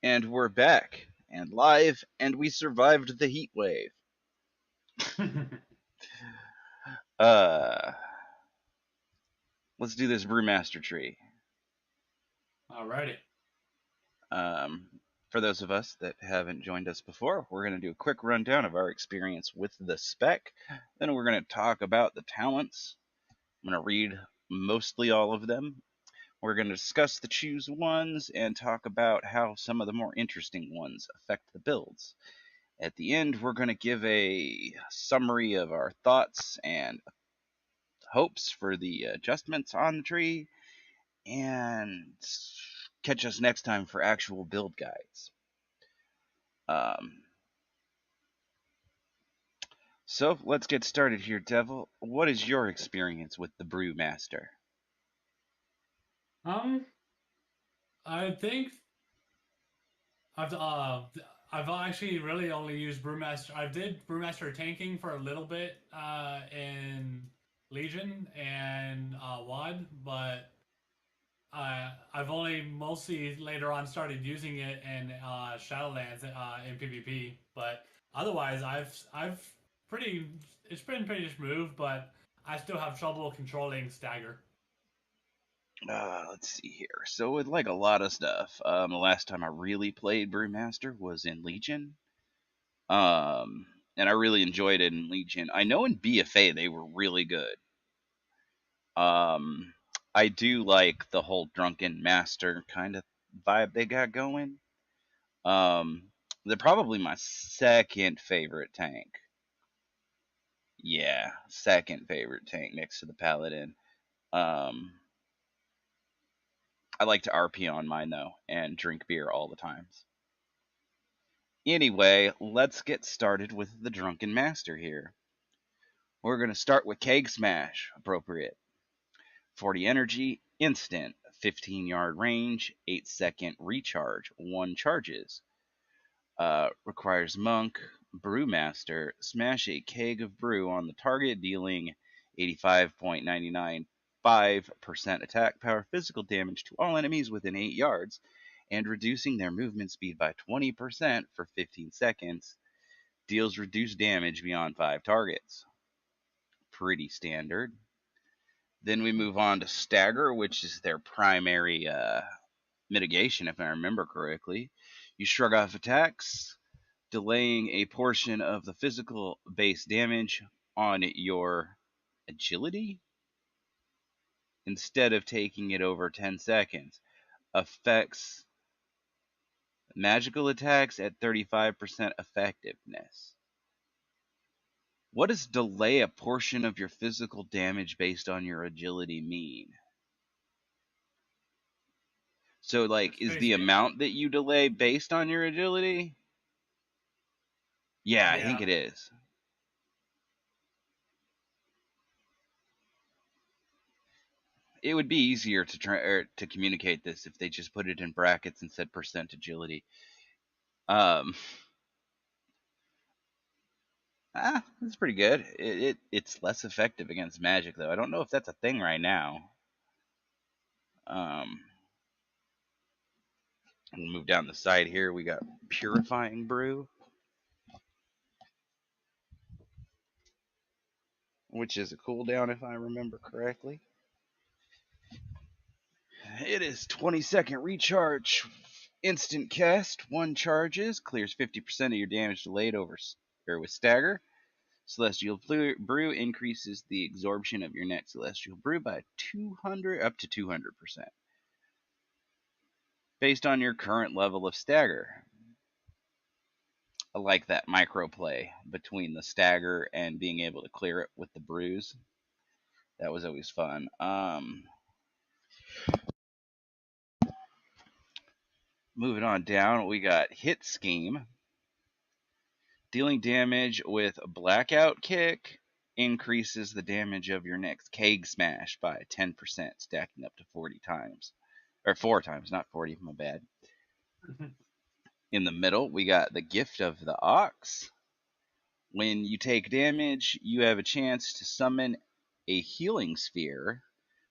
And we're back and live, and we survived the heat wave. Uh, let's do this Brewmaster Tree. Alrighty. For those of us that haven't joined us before, we're going to do a quick rundown of our experience with the spec. Then we're going to talk about the talents. I'm going to read mostly all of them. We're going to discuss the choose ones and talk about how some of the more interesting ones affect the builds. At the end, we're going to give a summary of our thoughts and hopes for the adjustments on the tree, and catch us next time for actual build guides. Um, so let's get started here, Devil. What is your experience with the Brewmaster? Um, I think I've uh I've actually really only used Brewmaster. I did Brewmaster tanking for a little bit in Legion and WAD, but I've only mostly later on started using it in Shadowlands in PvP. But otherwise, I've pretty it's been pretty smooth, but I still have trouble controlling stagger. Let's see here. So with like a lot of stuff, the last time I really played Brewmaster was in Legion. Um, and I really enjoyed it in Legion. I know in BFA they were really good. Um, I do like the whole Drunken Master kind of vibe they got going. Um, they're probably my second favorite tank. Yeah, second favorite tank next to the Paladin. Um, I like to RP on mine though and drink beer all the times. Anyway, let's get started with the Drunken Master here. We're going to start with Keg Smash, appropriate. 40 energy, instant, 15-yard range, 8-second recharge, 1 charges. Requires Monk, Brewmaster, smash a keg of brew on the target, dealing 85.995% attack power physical damage to all enemies within 8 yards, and reducing their movement speed by 20% for 15 seconds. Deals reduced damage beyond 5 targets. Pretty standard. Then we move on to Stagger, which is their primary mitigation, if I remember correctly. You shrug off attacks, delaying a portion of the physical base damage on your agility instead of taking it over 10 seconds. Affects magical attacks at 35% effectiveness. What does delay a portion of your physical damage based on your agility mean? So, like, It's is the basically amount that you delay based on your agility? Yeah, I think yeah. it is. It would be easier to try to communicate this if they just put it in brackets and said percent agility. Um, That's pretty good. It's less effective against magic though. I don't know if that's a thing right now. Um, we'll move down the side here. We got Purifying Brew, which is a cooldown if I remember correctly. It is 20-second recharge, instant cast, 1 charges, clears 50% of your damage delayed over or with stagger. Celestial Brew increases the absorption of your next Celestial Brew by 200 up to 200% based on your current level of stagger. I like that micro play between the stagger and being able to clear it with the brews. That was always fun. Moving on down, we got Hit Scheme. Dealing damage with Blackout Kick increases the damage of your next Keg Smash by 10%, stacking up to 40 times. Or 4 times, not 40, my bad. In the middle, we got the Gift of the Ox. When you take damage, you have a chance to summon a healing sphere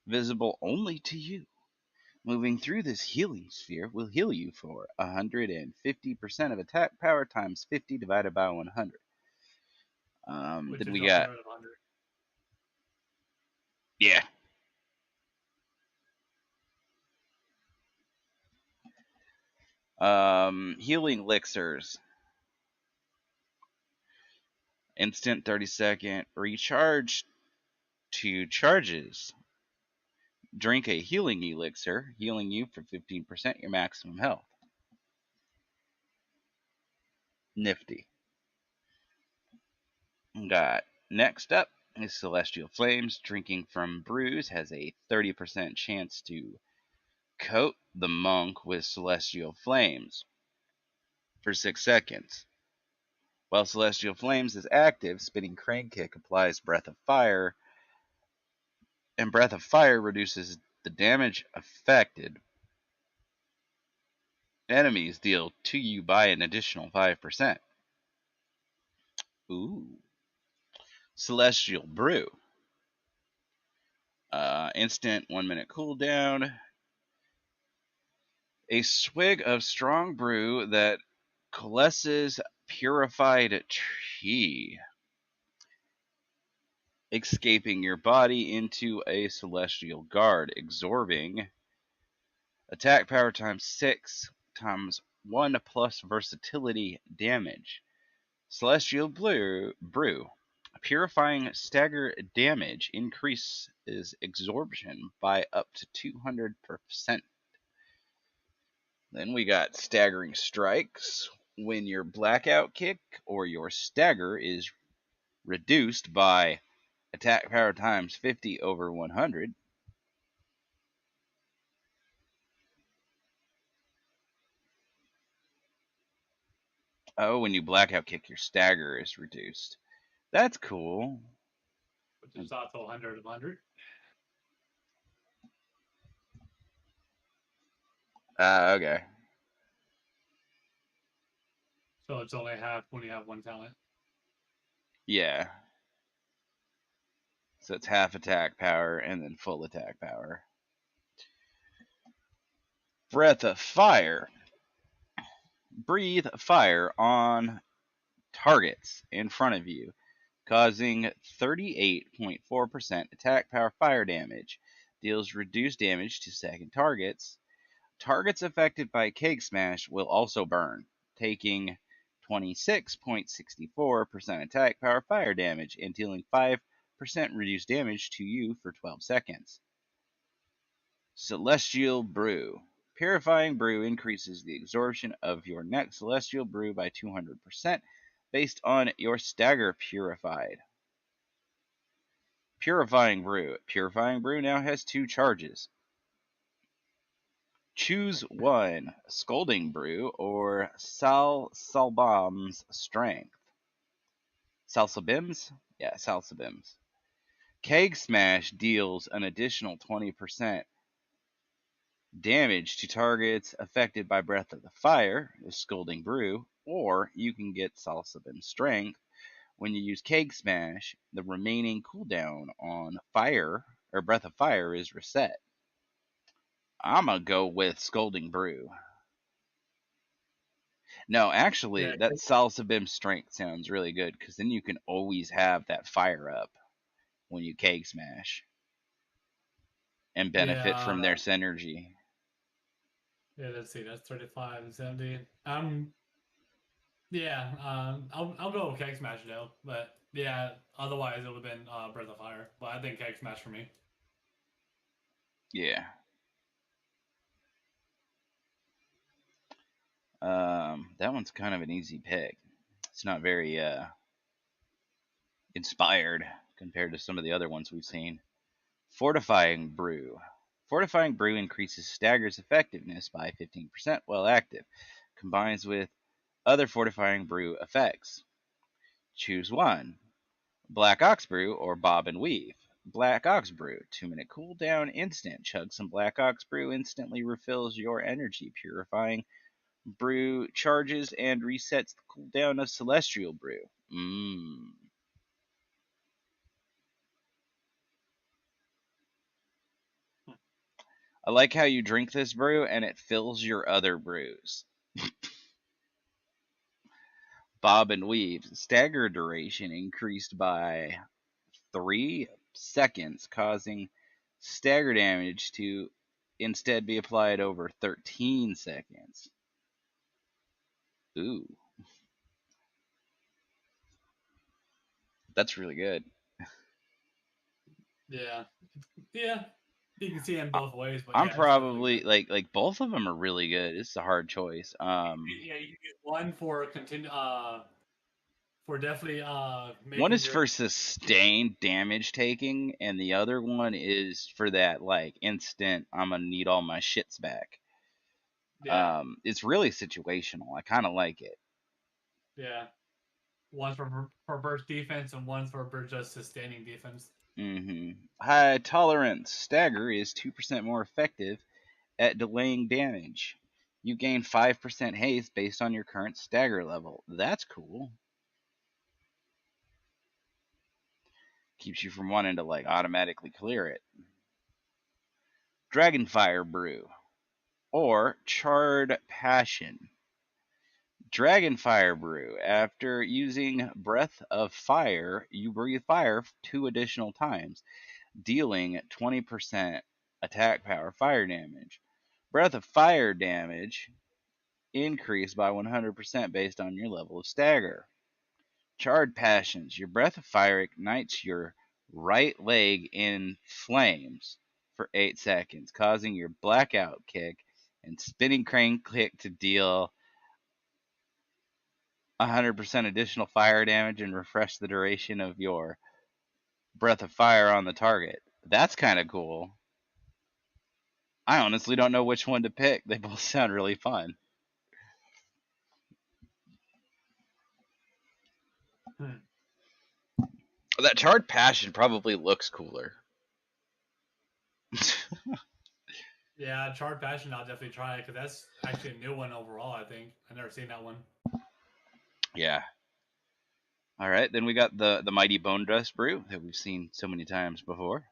visible only to you. Moving through this healing sphere will heal you for 150% of attack power times 50 divided by 100. Which Then is we got 100 of 100. yeah. Healing elixirs. Instant 30-second recharge 2 charges. Drink a healing elixir, healing you for 15% your maximum health. Nifty. Got next up is Celestial Flames. Drinking from brews has a 30% chance to coat the monk with Celestial Flames for 6 seconds. While Celestial Flames is active, Spinning Crane Kick applies Breath of Fire, and Breath of Fire reduces the damage affected enemies deal to you by an additional 5%. Ooh. Celestial Brew. Instant 1 minute cooldown. A swig of strong brew that coalesces purified tea, escaping your body into a celestial guard, absorbing attack power times 6 times 1 plus versatility damage. Celestial Brew. Purifying stagger damage increases absorption by up to 200%. Then we got Staggering Strikes. When your Blackout Kick or your Stagger is reduced by attack power times 50 over 100. Oh, when you Blackout Kick, your Stagger is reduced. That's cool. Which is also 100 of 100. Okay. So it's only half when you have one talent. Yeah. So it's half attack power and then full attack power. Breath of Fire. Breathe fire on targets in front of you, causing 38.4% attack power fire damage. Deals reduced damage to second targets. Targets affected by Cake Smash will also burn, taking 26.64% attack power fire damage and dealing 5% reduced damage to you for 12 seconds. Celestial Brew. Purifying Brew increases the absorption of your next Celestial Brew by 200% based on your stagger purified. Purifying Brew. Purifying Brew now has 2 charges. Choose one, Scolding Brew or Salsabim's Strength. Salsabims? Yeah, Salsabims. Keg Smash deals an additional 20% damage to targets affected by Breath of the Fire, the Scolding Brew, or you can get Salsabim's Strength. When you use Keg Smash, the remaining cooldown on Fire or Breath of Fire is reset. I'm gonna go with Scolding Brew. No, actually, Yeah. that Salsabim Strength sounds really good because then you can always have that fire up when you Keg Smash and benefit Yeah. from their synergy. Yeah, let's see. That's 35 and 70. Yeah, I'll go with Keg Smash though. But yeah, otherwise it would have been Breath of Fire. But I think Keg Smash for me. Yeah. That one's kind of an easy pick. It's not very inspired compared to some of the other ones we've seen. Fortifying Brew. Fortifying Brew increases Stagger's effectiveness by 15% while active. Combines with other Fortifying Brew effects. Choose one. Black Ox Brew or Bob and Weave. Black Ox Brew, 2-minute cooldown instant. Chug some Black Ox Brew instantly refills your energy. Purifying Brew charges and resets the cooldown of Celestial Brew. I like how you drink this brew and it fills your other brews. Bob and weave. Stagger duration increased by 3 seconds, causing stagger damage to instead be applied over 13 seconds. Ooh. That's really good. Yeah. Yeah. You can see it in both ways, but I'm yeah, it's definitely probably good. like both of them are really good. It's a hard choice. Yeah, you can use one for for definitely One making is your for sustained damage taking, and the other one is for that like instant. I'm gonna need all my shits back. yeah. It's really situational. I kind of like it. Yeah. One's for burst defense and one's for just sustaining defense. High tolerance stagger is 2% more effective at delaying damage. You gain 5% haste based on your current stagger level. That's cool. Keeps you from wanting to like automatically clear it. Dragonfire Brew or Charred Passion. Dragonfire Brew. After using Breath of Fire, you breathe fire 2 additional times, dealing 20% attack power fire damage. Breath of Fire damage increased by 100% based on your level of stagger. Charred Passions. Your Breath of Fire ignites your right leg in flames for 8 seconds, causing your Blackout Kick and Spinning Crane Kick to deal 100% additional fire damage and refresh the duration of your Breath of Fire on the target. That's kind of cool. I honestly don't know which one to pick. They both sound really fun. Hmm. That Charred Passion probably looks cooler. Yeah, Charred Passion, I'll definitely try it because that's actually a new one overall. I think I've never seen that one. Yeah. All right, then we got the mighty Bone Dust Brew that we've seen so many times before.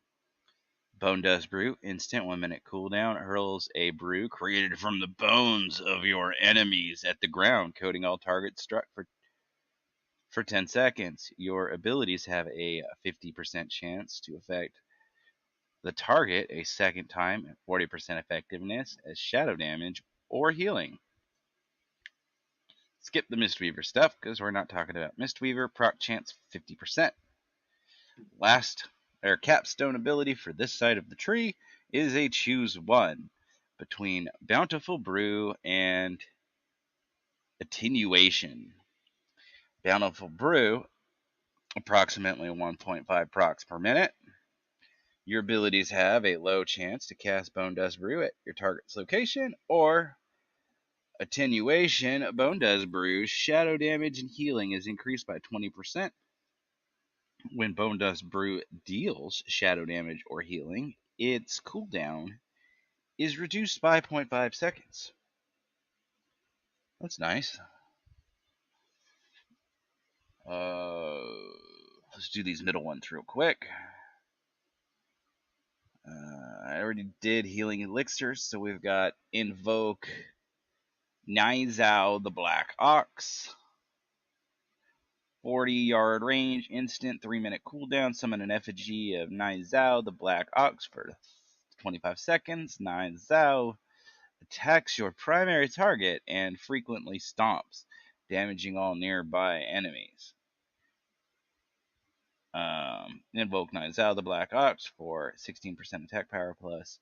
Bone Dust Brew, instant 1 minute cooldown, hurls a brew created from the bones of your enemies at the ground, coating all targets struck for 10 seconds. Your abilities have a 50% chance to affect the target a second time at 40% effectiveness as shadow damage or healing. Skip the Mistweaver stuff because we're not talking about Mistweaver. Proc chance 50%. Last Air Capstone ability for this side of the tree is a choose one between Bountiful Brew and Attenuation. Bountiful Brew, approximately 1.5 procs per minute. Your abilities have a low chance to cast Bone Dust Brew at your target's location, or Attenuation. Bone Dust Brew's shadow damage and healing is increased by 20%. When Bone Dust Brew deals shadow damage or healing, its cooldown is reduced by 0.5 seconds. That's nice. Let's do these middle ones real quick. I already did healing elixirs, so we've got Invoke Nizao the Black Ox. 40-yard range, instant, 3-minute cooldown. Summon an effigy of Nizao the Black Ox for 25 seconds. Nizao attacks your primary target and frequently stomps, damaging all nearby enemies. Invoke Nizao the Black Ox for 16% attack power plus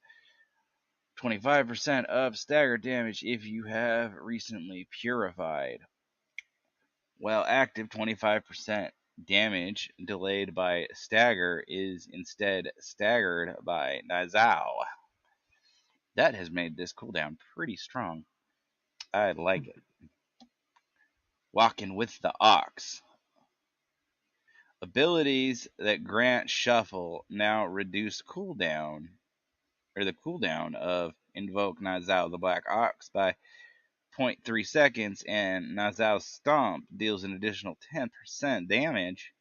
25% of stagger damage if you have recently purified. While active, 25% damage delayed by stagger is instead staggered by Nizao. That has made this cooldown pretty strong. I like it. Walking with the Ox. Abilities that grant shuffle now reduce cooldown, or the cooldown of Invoke Nizao the Black Ox by 0.3 seconds, and Nazao's Stomp deals an additional 10% damage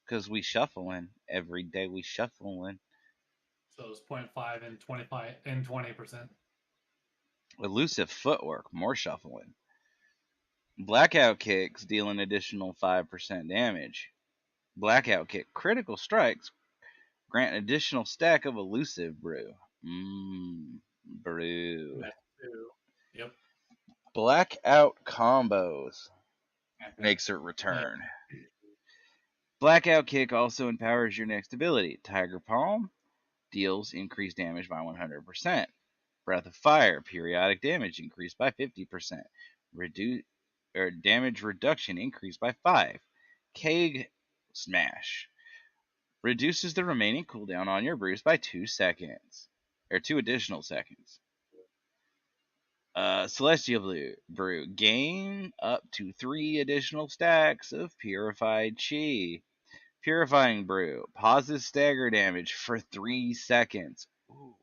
because we shuffling. Every day we shuffling. So it's 0.5 and 25 and 20%. Elusive Footwork, more shuffling. Blackout Kicks deal an additional 5% damage. Blackout Kick critical strikes grant an additional stack of Elusive Brew. Brew. Yep. Blackout Combos makes her return. Blackout Kick also empowers your next ability. Tiger Palm deals increased damage by 100%. Breath of Fire, periodic damage increased by 50%. Damage reduction increased by 5. Keg Smash reduces the remaining cooldown on your brews by 2 seconds. Or 2 additional seconds. Celestial Brew. Gain up to 3 additional stacks of Purified Chi. Purifying Brew. Pauses stagger damage for 3 seconds. Ooh.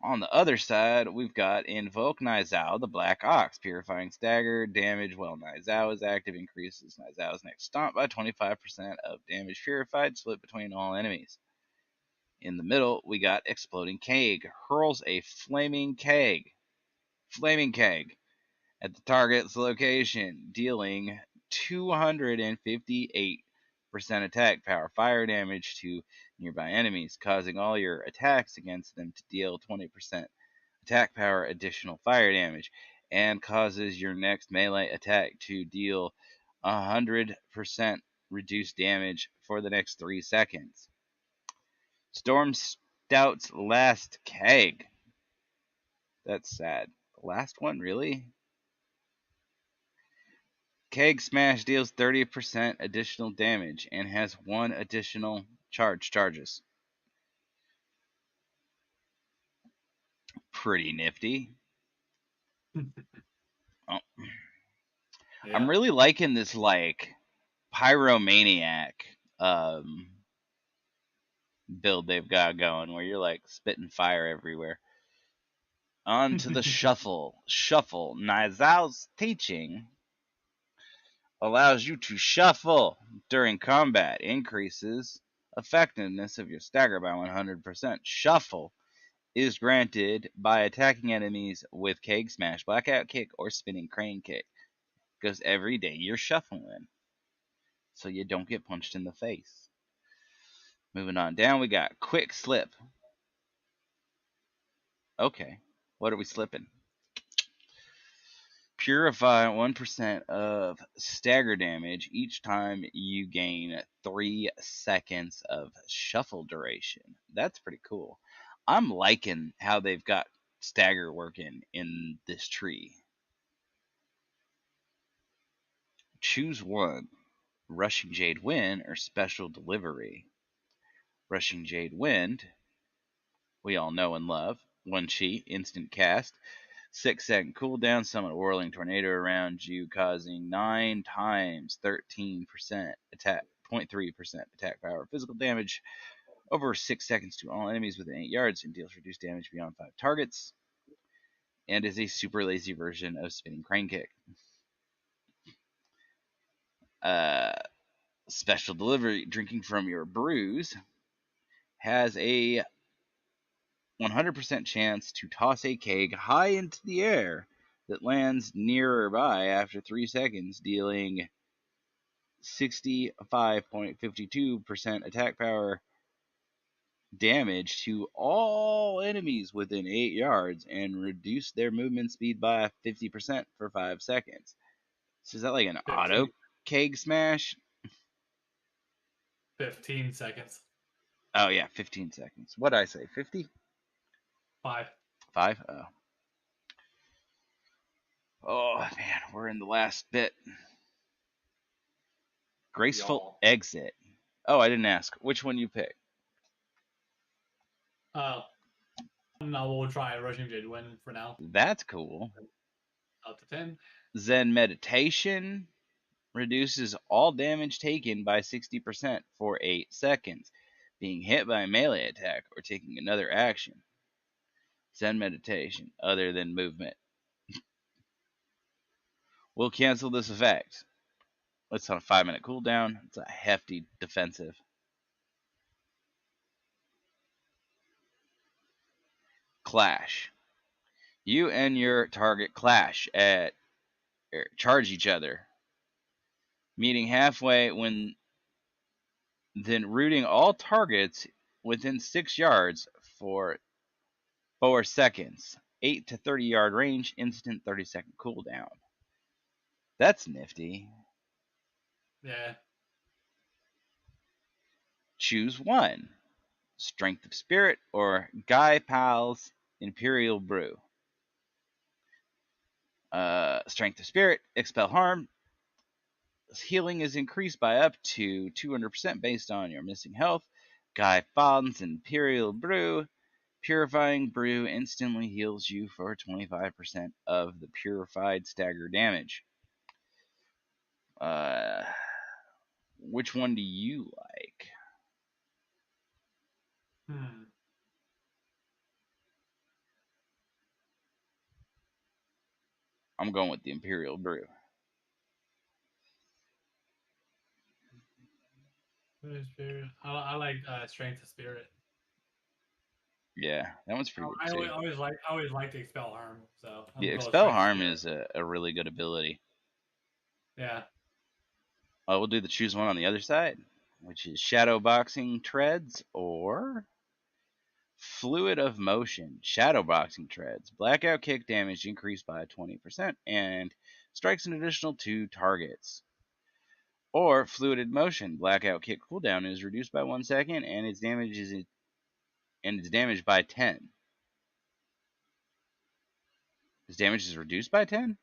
On the other side, we've got Invoke Nizao, the Black Ox. Purifying stagger damage while Nizao is active increases Nizao's next stomp by 25% of damage purified, split between all enemies. In the middle, we got Exploding Keg. Hurls a flaming keg at the target's location, dealing 258% attack power fire damage to nearby enemies, causing all your attacks against them to deal 20% attack power additional fire damage, and causes your next melee attack to deal 100% reduced damage for the next 3 seconds. Storm Stout's last keg. That's sad. The last one, really? Keg Smash deals 30% additional damage and has 1 additional charges. Pretty nifty. Oh. Yeah. I'm really liking this, like, pyromaniac build they've got going, where you're, like, spitting fire everywhere. On to the shuffle. Nizao's teaching allows you to shuffle during combat, increases effectiveness of your stagger by 100%. Shuffle is granted by attacking enemies with Keg Smash, Blackout Kick, or Spinning Crane Kick. Because every day you're shuffling, so you don't get punched in the face. Moving on down, we got Quick Slip. Okay, what are we slipping? Purify 1% of stagger damage each time you gain 3 seconds of shuffle duration. That's pretty cool. I'm liking how they've got stagger working in this tree. Choose one. Rushing Jade Wind or Special Delivery. Rushing Jade Wind, we all know and love. 1 chi, instant cast. 6-second cooldown, summon a whirling tornado around you, causing 9 times 13% attack, 0.3% attack power, physical damage over 6 seconds to all enemies within 8 yards, and deals reduced damage beyond 5 targets, and is a super lazy version of Spinning Crane Kick. Special Delivery, drinking from your brews, has a 100% chance to toss a keg high into the air that lands nearby after 3 seconds, dealing 65.52% attack power damage to all enemies within 8 yards and reduce their movement speed by 50% for 5 seconds. So is that like an 15. Auto keg smash? 15 seconds. Oh yeah, 15 seconds. What did I say? 50? 5. 5? Oh. Oh man, we're in the last bit. Graceful Exit. Oh, I didn't ask. Which one you pick? No, we'll try Rushing Jade Wind for now. That's cool. Up to 10. Zen Meditation reduces all damage taken by 60% for 8 seconds, being hit by a melee attack or taking another action. Zen Meditation, other than movement, will cancel this effect. It's on a 5-minute cooldown. It's a hefty defensive. clash. You and your target clash at charge each other, meeting halfway when then rooting all targets within 6 yards for 4 seconds. 8 to 30 yard range, instant 30-second cooldown. That's nifty. Yeah. Choose one. Strength of Spirit or Guy Pal's Imperial Brew. Strength of Spirit, expel harm. Healing is increased by up to 200% based on your missing health. Guy Pal's Imperial Brew. Purifying Brew instantly heals you for 25% of the purified stagger damage. Which one do you like? I'm going with the Imperial Brew. I like Strength of Spirit. Yeah, that one's pretty I good too. always like to expel harm. So The I'm going expel Strength of harm Spirit. is a really good ability. Yeah. We'll do the choose one on the other side, which is Shadow Boxing Treads or Fluid of Motion. Shadow Boxing Treads. Blackout Kick damage increased by 20% and strikes an additional 2 targets. Or Fluid Motion. Blackout Kick cooldown is reduced by 1 second and its damage by 10. His damage is reduced by 10?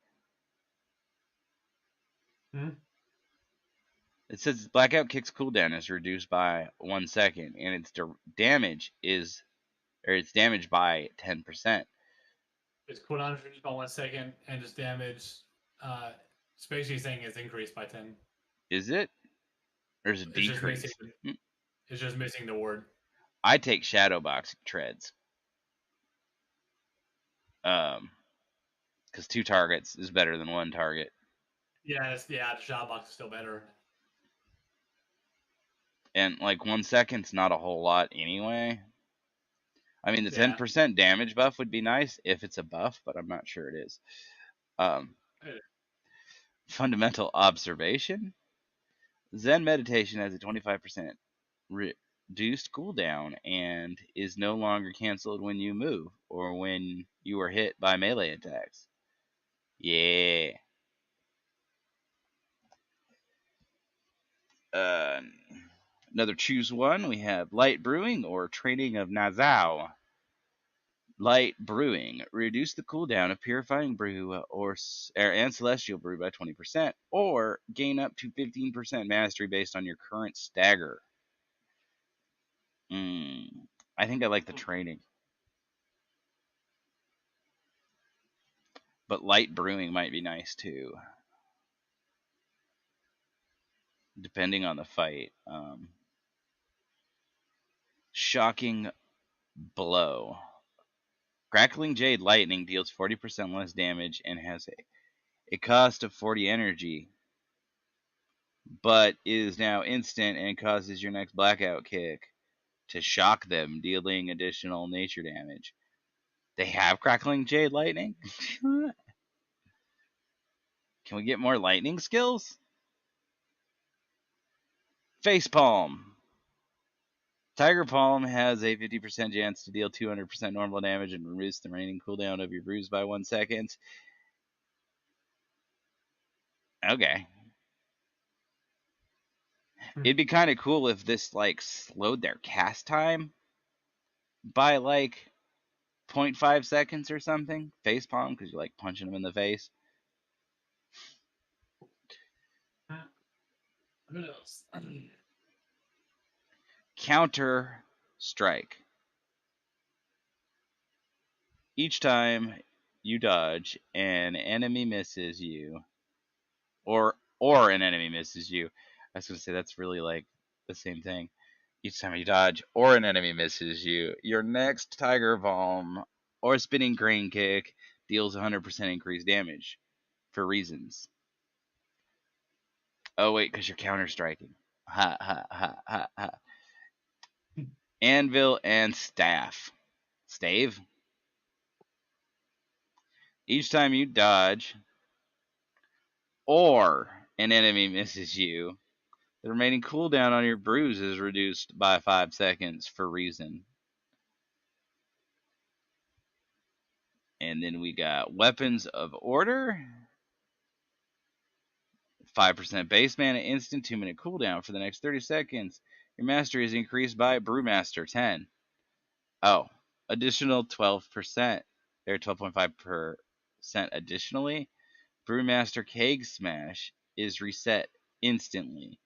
It says Blackout Kick's cooldown is reduced by 1 second, and its damage by 10%. Its cooldown is reduced by 1 second, and its damage, it's basically saying it's increased by 10. Is it? Or is it It's just missing. decrease? It's just missing the word. I take Shadow Boxing Treads. Because 2 targets is better than 1 target. Yeah, the Shadow Box is still better. And like 1 second's not a whole lot anyway. I mean, the 10% damage buff would be nice if it's a buff, but I'm not sure it is. Fundamental observation. Zen Meditation has a 25% reduced cooldown and is no longer canceled when you move or when you are hit by melee attacks. Yeah. Another choose one. We have Light Brewing or Training of Nazao. Light Brewing. Reduce the cooldown of Purifying Brew and Celestial Brew by 20%, or gain up to 15% mastery based on your current stagger. I think I like the training. But Light Brewing might be nice too. Depending on the fight. Shocking Blow. Crackling Jade Lightning deals 40% less damage and has a cost of 40 energy, but is now instant and causes your next Blackout Kick to shock them, dealing additional nature damage. They have Crackling Jade Lightning? Can we get more lightning skills? Facepalm. Tiger Palm has a 50% chance to deal 200% normal damage and reduce the remaining cooldown of your brews by 1 second. Okay. It'd be kind of cool if this like slowed their cast time by like 0.5 seconds or something. Facepalm, because you're like punching them in the face. What else? Counter Strike. Each time you dodge, an enemy misses you, or an enemy misses you. I was gonna say that's really like the same thing. Each time you dodge or an enemy misses you, your next Tiger Balm or Spinning Crane Kick deals 100% increased damage for reasons. Oh wait, because you're counter striking. Ha ha ha ha ha. Anvil and Staff. Stave? Each time you dodge or an enemy misses you, the remaining cooldown on your brews is reduced by 5 seconds for reason. And then we got Weapons of Order. 5% base mana instant, 2-minute cooldown for the next 30 seconds. Your mastery is increased by Brewmaster 10. Oh, additional 12%. Or 12.5% additionally. Brewmaster Keg Smash is reset instantly.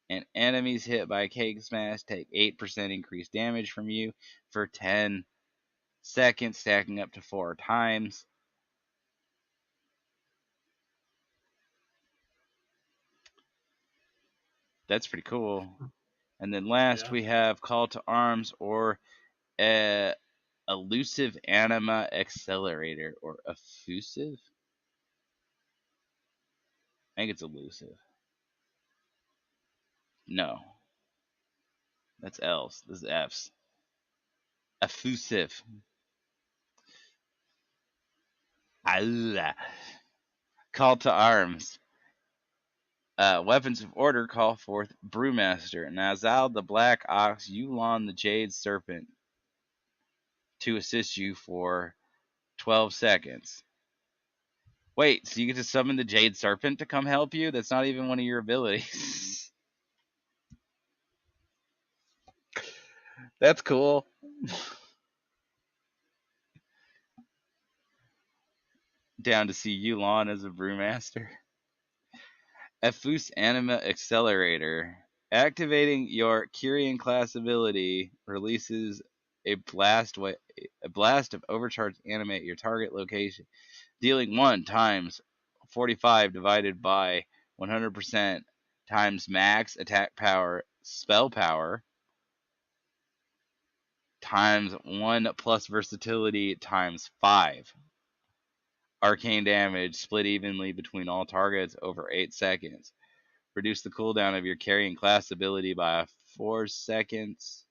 And enemies hit by Keg Smash take 8% increased damage from you for 10 seconds, stacking up to 4 times. That's pretty cool. And then last we have Call to Arms or Elusive Anima Accelerator or Effusive. I think it's elusive. No. That's L's. This is F's. Effusive. Call to Arms. Weapons of Order call forth Brewmaster, Nazal the Black Ox, Yulon the Jade Serpent to assist you for 12 seconds. Wait, so you get to summon the Jade Serpent to come help you? That's not even one of your abilities. That's cool. Down to see Yulon as a Brewmaster. Effus Anima Accelerator. Activating your Kyrian class ability releases a blast of overcharged anima at your target location, dealing 1 times 45 divided by 100% times max attack power, spell power, times 1 plus versatility times 5. Arcane damage split evenly between all targets over 8 seconds. Reduce the cooldown of your carrying class ability by 4 seconds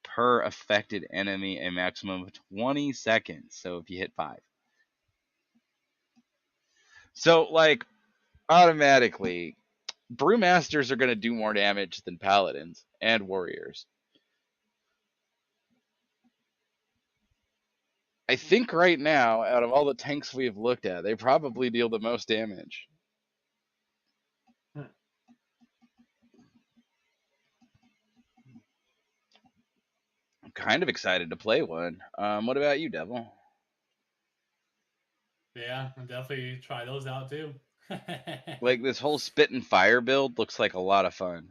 per affected enemy, a maximum of 20 seconds. So if you hit 5. So, like, automatically, Brewmasters are going to do more damage than Paladins and Warriors. I think right now, out of all the tanks we've looked at, they probably deal the most damage. I'm kind of excited to play one. What about you, Devil? Yeah, I'll definitely try those out too. Like, this whole Spit and Fire build looks like a lot of fun.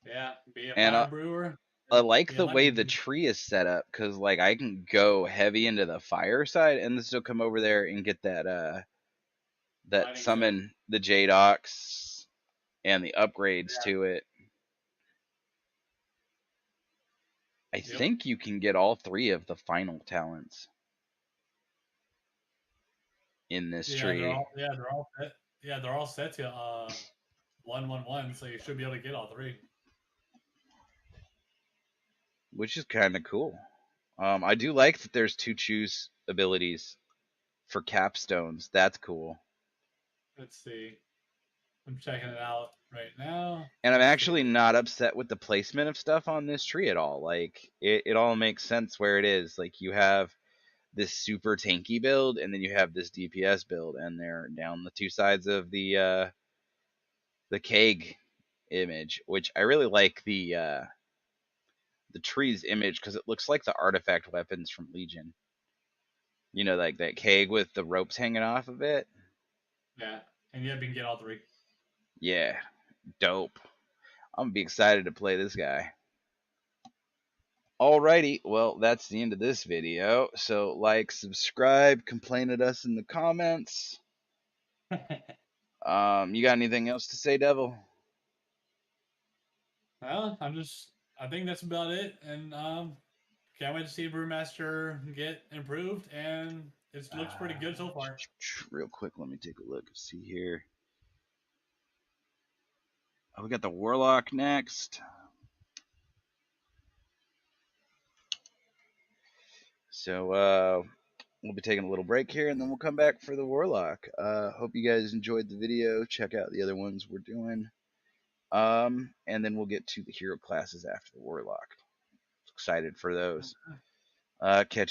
Yeah, be a And fire brewer. I like the way lightning. the tree is set up, because, like, I can go heavy into the fire side and then still come over there and get that Lightning summon the Jade Ox and the upgrades to it. I think you can get all 3 of the final talents in this tree. They're all set. Yeah, they're all set to 1/1/1, so you should be able to get all 3. Which is kind of cool. I do like that there's 2 choose abilities for capstones. That's cool. Let's see. I'm checking it out right now. And I'm actually not upset with the placement of stuff on this tree at all. Like, it all makes sense where it is. Like, you have this super tanky build, and then you have this DPS build, and they're down the 2 sides of the keg image, which I really like the tree's image because it looks like the artifact weapons from Legion. You know, like that keg with the ropes hanging off of it. Yeah, and you can get all 3. Yeah, dope. I'm gonna be excited to play this guy. Alrighty, well, that's the end of this video. So, like, subscribe, complain at us in the comments. You got anything else to say, Devil? Well, I think that's about it. And can't wait to see Brewmaster get improved, and it looks pretty good so far. Real quick, let me take a look. See here. Oh, we got the Warlock next. So, we'll be taking a little break here, and then we'll come back for the Warlock. Hope you guys enjoyed the video. Check out the other ones we're doing. And then we'll get to the hero classes after the Warlock. Excited for those. Catch you